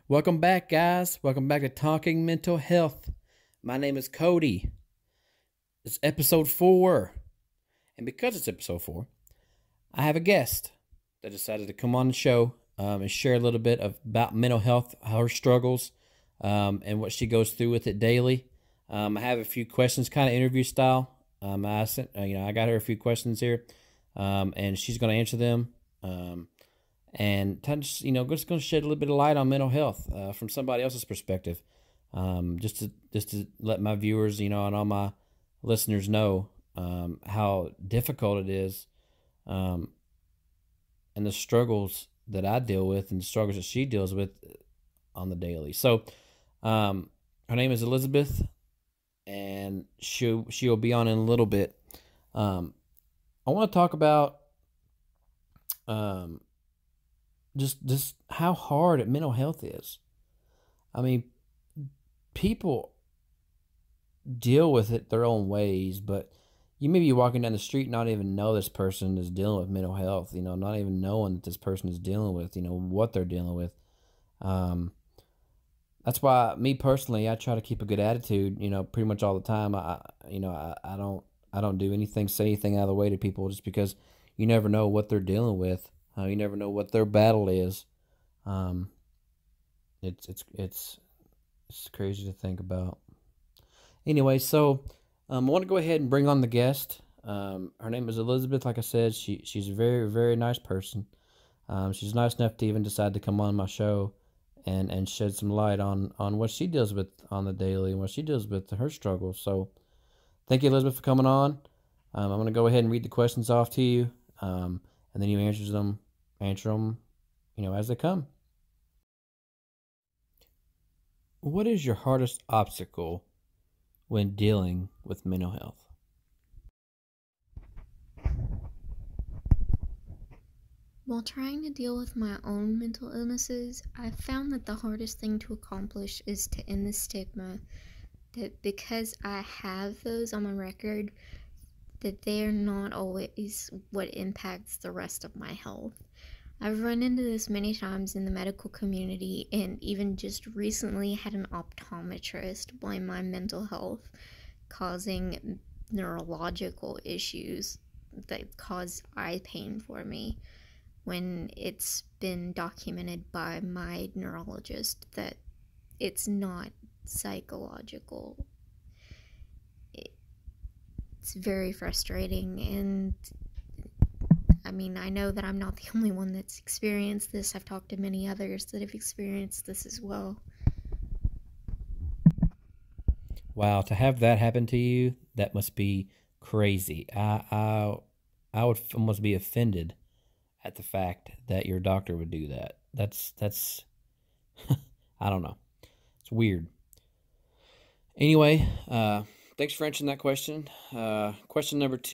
Welcome back, guys. Welcome back to Talking Mental Health. My name is Cody. It's episode 4. And because it's episode 4, I have a guest that decided to come on the show and share a little bit about mental health, her struggles, and what she goes through with it daily. I have a few questions, kind of interview style. I got her a few questions here, and she's going to answer them. And just going to shed a little bit of light on mental health from somebody else's perspective, just to let my viewers, and all my listeners know how difficult it is, and the struggles that I deal with and the struggles that she deals with on the daily. So, her name is Elizabeth, and she'll be on in a little bit. I want to talk about just how hard mental health is. I mean, people deal with it their own ways, but you may be walking down the street and not even know this person is dealing with mental health, not even knowing that this person is dealing with, what they're dealing with. That's why, me personally, I try to keep a good attitude, pretty much all the time. I don't do anything, say anything out of the way to people, just because you never know what they're dealing with. You never know what their battle is. It's crazy to think about. Anyway, so I want to go ahead and bring on the guest. Her name is Elizabeth. Like I said, she's a very, very nice person. She's nice enough to even decide to come on my show and shed some light on what she deals with on the daily and what she deals with, her struggles. So thank you, Elizabeth, for coming on. I'm going to go ahead and read the questions off to you. And then you answer them, as they come. What is your hardest obstacle when dealing with mental health? While trying to deal with my own mental illnesses, I found that the hardest thing to accomplish is to end the stigma that because I have those on my record, that they're not always what impacts the rest of my health. I've run into this many times in the medical community, and even just recently had an optometrist blame my mental health causing neurological issues that cause eye pain for me, when it's been documented by my neurologist that it's not psychological. It's very frustrating, and I know that I'm not the only one that's experienced this. I've talked to many others that have experienced this as well. Wow, to have that happen to you, that must be crazy. I would almost be offended at the fact that your doctor would do that. That's I don't know. It's weird. Anyway, thanks for answering that question. Question number 2.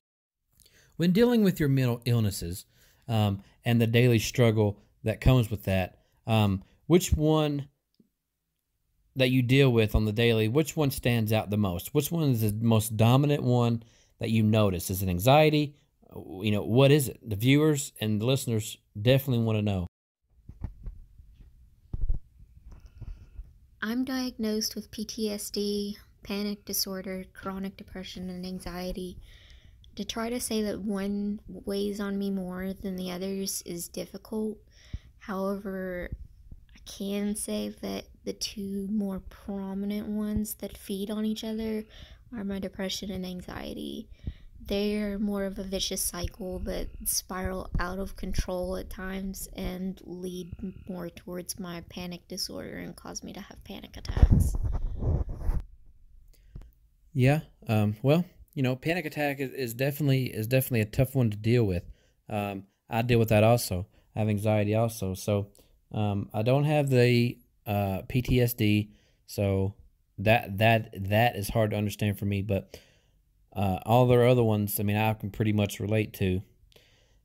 When dealing with your mental illnesses and the daily struggle that comes with that, which one that you deal with on the daily, which one stands out the most? Which one is the most dominant one that you notice? Is it anxiety? What is it? The viewers and the listeners definitely want to know. I'm diagnosed with PTSD, panic disorder, chronic depression, and anxiety. To try to say that one weighs on me more than the others is difficult. However, I can say that the two more prominent ones that feed on each other are my depression and anxiety. They're more of a vicious cycle that spiral out of control at times and lead more towards my panic disorder and cause me to have panic attacks. Yeah, well, panic attack is definitely a tough one to deal with. I deal with that also. I have anxiety also. So I don't have the PTSD, so that is hard to understand for me. But all the other ones, I can pretty much relate to.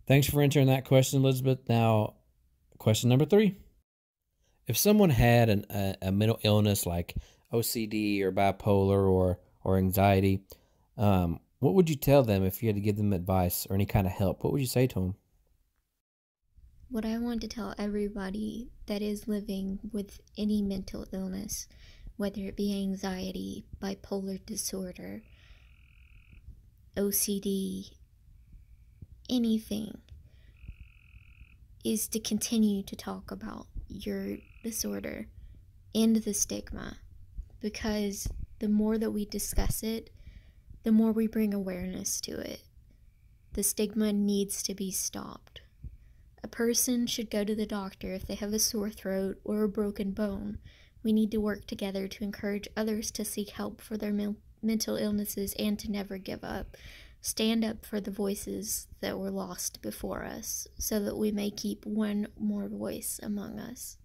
Thanks for answering that question, Elizabeth. Now, question number 3. If someone had a mental illness like OCD or bipolar or anxiety, What would you tell them if you had to give them advice or any kind of help? What would you say to them? What I want to tell everybody that is living with any mental illness, whether it be anxiety, bipolar disorder, OCD, anything, is to continue to talk about your disorder and the stigma, because the more that we discuss it, the more we bring awareness to it. The stigma needs to be stopped. A person should go to the doctor if they have a sore throat or a broken bone. We need to work together to encourage others to seek help for their mental illnesses and to never give up. Stand up for the voices that were lost before us so that we may keep one more voice among us.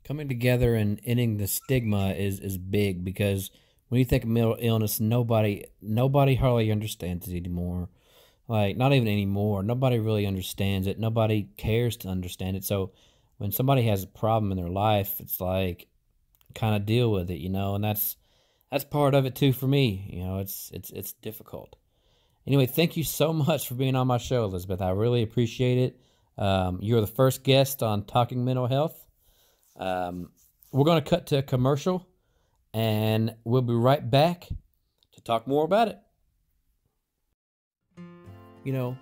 Coming together and ending the stigma is big, because when you think of mental illness, nobody hardly understands it anymore. Like, not even anymore. Nobody really understands it. Nobody cares to understand it. So when somebody has a problem in their life, it's like, kind of deal with it, and that's part of it too for me. It's difficult. Anyway, thank you so much for being on my show, Elizabeth. I really appreciate it. You're the first guest on Talking Mental Health. We're going to cut to a commercial, and we'll be right back to talk more about it.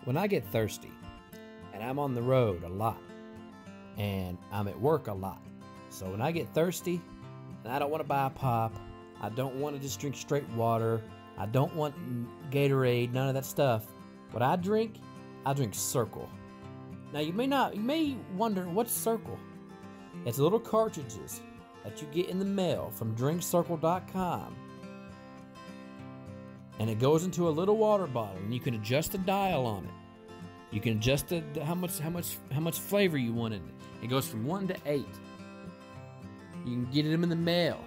When I get thirsty, and I'm on the road a lot, and I'm at work a lot, so when I get thirsty, and I don't want to buy a pop, I don't want to just drink straight water, I don't want Gatorade, none of that stuff. What I drink Circle. Now you may wonder, what's Circle? It's little cartridges that you get in the mail from drinkcircle.com. And it goes into a little water bottle, and you can adjust the dial on it. You can adjust how much flavor you want in it. It goes from 1 to 8. You can get them in the mail.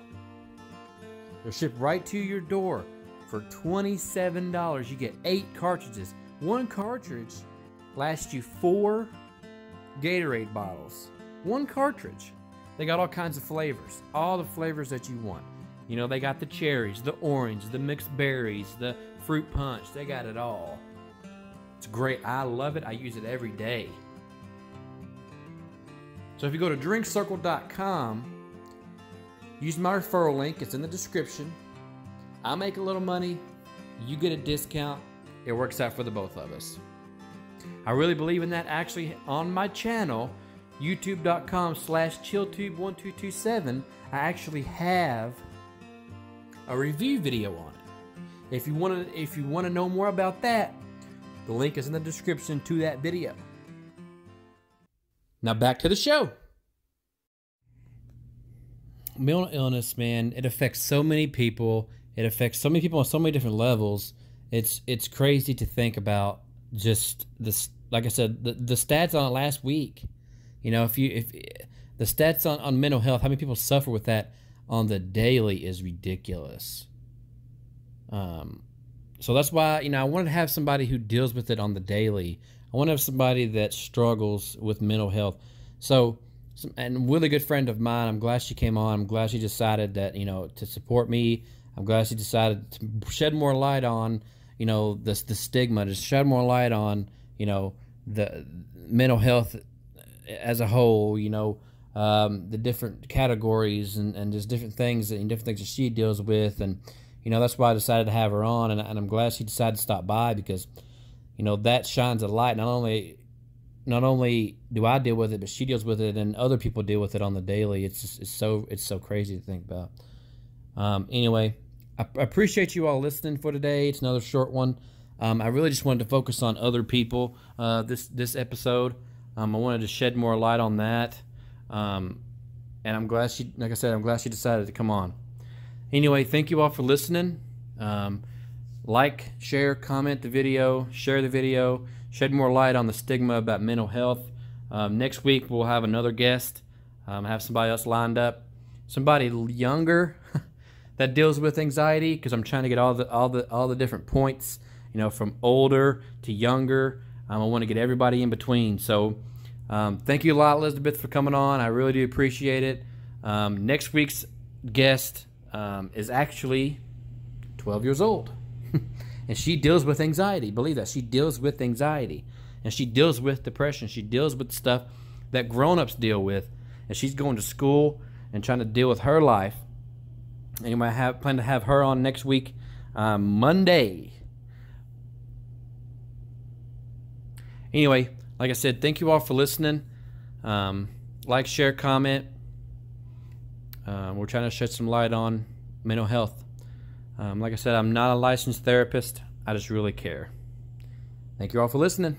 They'll ship right to your door for $27. You get 8 cartridges. One cartridge lasts you 4 Gatorade bottles. One cartridge. They got all kinds of flavors. All the flavors that you want. They got the cherries, the orange, the mixed berries, the fruit punch. They got it all. It's great. I love it. I use it every day. So if you go to drinkcircle.com, use my referral link. It's in the description. I make a little money. You get a discount. It works out for the both of us. I really believe in that. Actually, on my channel, youtube.com/chilltube1227, I actually have a review video on it. If you want to know more about that, the link is in the description to that video. Now back to the show. Mental illness, man, it affects so many people. It affects so many people on so many different levels. It's crazy to think about just this. Like I said, the stats on it last week. If the stats on mental health, how many people suffer with that on the daily is ridiculous. So that's why, I wanted to have somebody who deals with it on the daily. I want to have somebody that struggles with mental health. So, and a really good friend of mine, I'm glad she came on. I'm glad she decided that, to support me. I'm glad she decided to shed more light on, the stigma, to shed more light on, the mental health as a whole, the different categories and just different things that she deals with. And, that's why I decided to have her on. And I'm glad she decided to stop by, because, that shines a light. Not only do I deal with it, but she deals with it, and other people deal with it on the daily. It's so crazy to think about. Anyway, I appreciate you all listening for today. It's another short one. I really just wanted to focus on other people this episode. I wanted to shed more light on that. And I'm glad like I said, I'm glad she decided to come on. Anyway, thank you all for listening. Like, share, comment the video, share the video, shed more light on the stigma about mental health. Next week we'll have another guest. Have somebody else lined up, somebody younger that deals with anxiety, because I'm trying to get all the different points, from older to younger. I want to get everybody in between. So thank you a lot, Elizabeth, for coming on. I really do appreciate it. Next week's guest is actually 12 years old. And she deals with anxiety. Believe that. She deals with anxiety. And she deals with depression. She deals with stuff that grown-ups deal with. And she's going to school and trying to deal with her life. And I plan to have her on next week, Monday. Anyway, like I said, thank you all for listening. Like, share, comment. We're trying to shed some light on mental health. Like I said, I'm not a licensed therapist. I just really care. Thank you all for listening.